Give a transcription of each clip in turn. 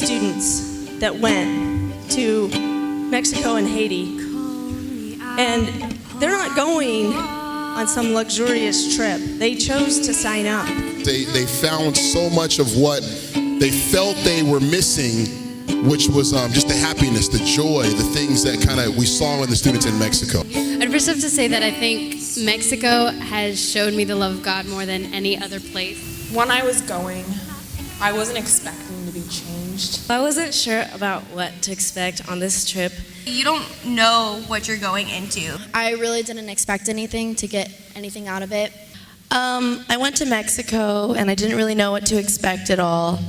students that went to Mexico and Haiti, and they're not going on some luxurious trip. They chose to sign up. They found so much of what they felt they were missing, which was just the happiness, the joy, the things that kind of we saw in the students in Mexico. I'd first have to say that I think Mexico has showed me the love of God more than any other place. When I was going, I wasn't expecting to be changed. I wasn't sure about what to expect on this trip. You don't know what you're going into. I really didn't expect anything to get anything out of it. I went to Mexico and I didn't really know what to expect at all,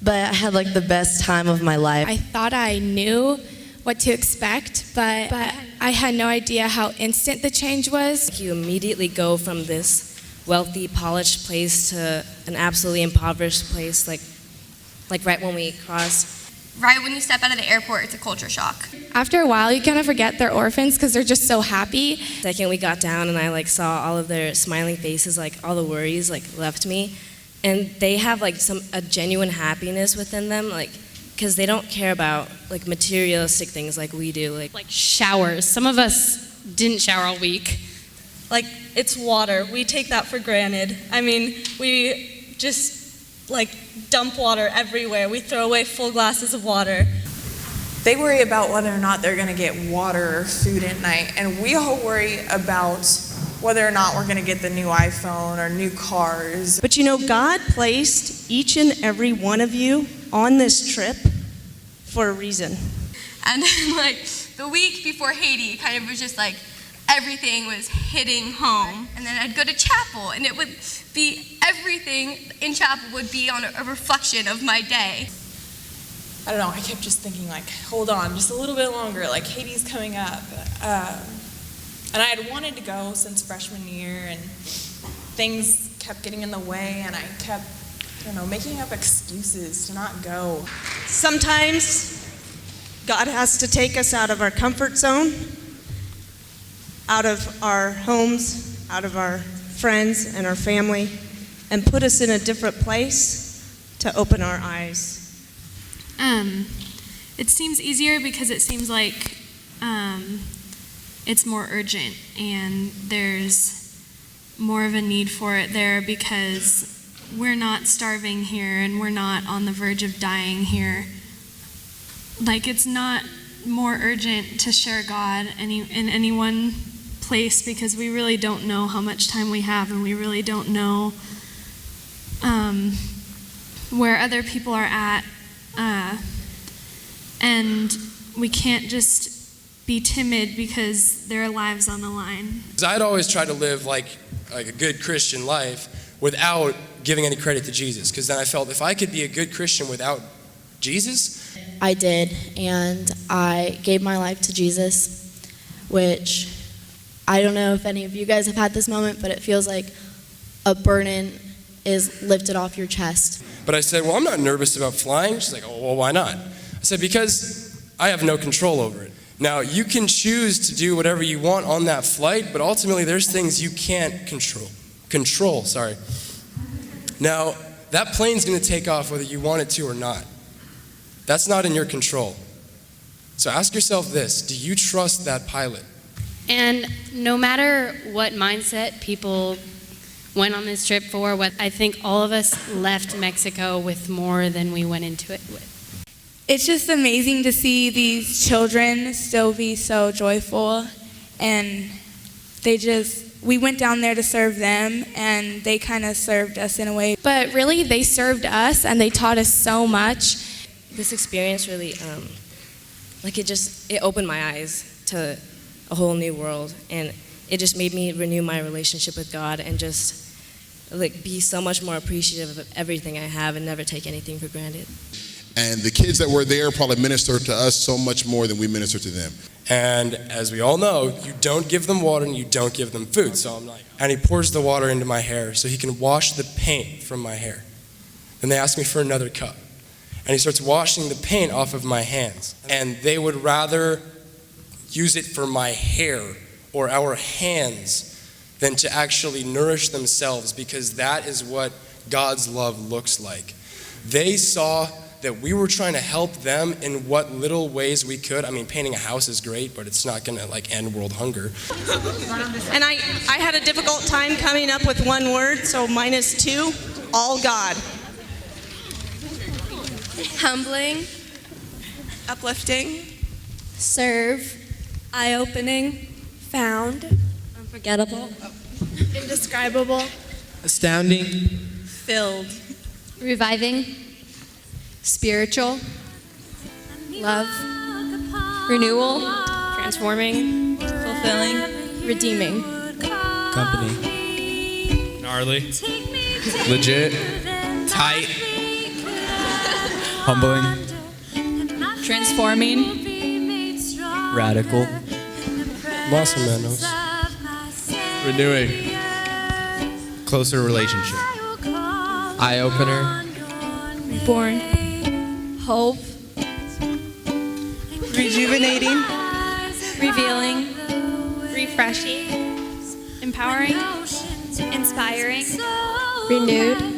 but I had like the best time of my life. I thought I knew what to expect, but I had no idea how instant the change was. You immediately go from this wealthy, polished place to an absolutely impoverished place, like right when we crossed. Right when you step out of the airport, it's a culture shock. After a while, you kind of forget they're orphans because they're just so happy. Second we got down and I saw all of their smiling faces, all the worries left me. And they have a genuine happiness within them, because they don't care about materialistic things like we do. Like showers. Some of us didn't shower all week. It's water. We take that for granted. I mean, we just dump water everywhere. We throw away full glasses of water. They worry about whether or not they're going to get water or food at night, and we all worry about whether or not we're going to get the new iPhone or new cars. But God placed each and every one of you on this trip for a reason. And then the week before Haiti, kind of was just everything was hitting home. And then I'd go to chapel, and it would be everything in chapel would be on a reflection of my day. I don't know, I kept just thinking hold on, just a little bit longer, Haiti's coming up. And I had wanted to go since freshman year, and things kept getting in the way, and I kept, making up excuses to not go. Sometimes God has to take us out of our comfort zone, out of our homes, out of our friends and our family, and put us in a different place to open our eyes. It seems easier because it seems like it's more urgent and there's more of a need for it there because we're not starving here and we're not on the verge of dying here. It's not more urgent to share God in any one place because we really don't know how much time we have and we really don't know where other people are at. And we can't just be timid because there are lives on the line. I'd always try to live like a good Christian life without giving any credit to Jesus, because then I felt if I could be a good Christian without Jesus. I did, and I gave my life to Jesus, which I don't know if any of you guys have had this moment, but it feels like a burden is lifted off your chest. But I said, well, I'm not nervous about flying. She's like, oh, well, why not? I said, because I have no control over it. Now, you can choose to do whatever you want on that flight, but ultimately there's things you can't control. Now, that plane's going to take off whether you want it to or not. That's not in your control. So ask yourself this, do you trust that pilot? And no matter what mindset people went on this trip for, I think all of us left Mexico with more than we went into it with. It's just amazing to see these children still be so joyful, and we went down there to serve them, and they kind of served us in a way. But really, they served us, and they taught us so much. This experience really, it opened my eyes to a whole new world, and it just made me renew my relationship with God and just be so much more appreciative of everything I have and never take anything for granted. And the kids that were there probably ministered to us so much more than we ministered to them. And as we all know, you don't give them water and you don't give them food. So I'm and he pours the water into my hair so he can wash the paint from my hair. Then they ask me for another cup. And he starts washing the paint off of my hands. And they would rather use it for my hair or our hands than to actually nourish themselves, because that is what God's love looks like. They saw that we were trying to help them in what little ways we could. I mean, painting a house is great, but it's not going to like end world hunger. And I had a difficult time coming up with one word, so -2, all God. Humbling, Uplifting, serve, eye-opening, found, unforgettable, indescribable, astounding, filled, reviving, spiritual, love, renewal, transforming, fulfilling, redeeming, company, gnarly, legit, tight, humbling, transforming, radical, Más o menos. renewing, closer relationship, eye-opener, born, hope, rejuvenating, revealing, refreshing, empowering, inspiring, renewed,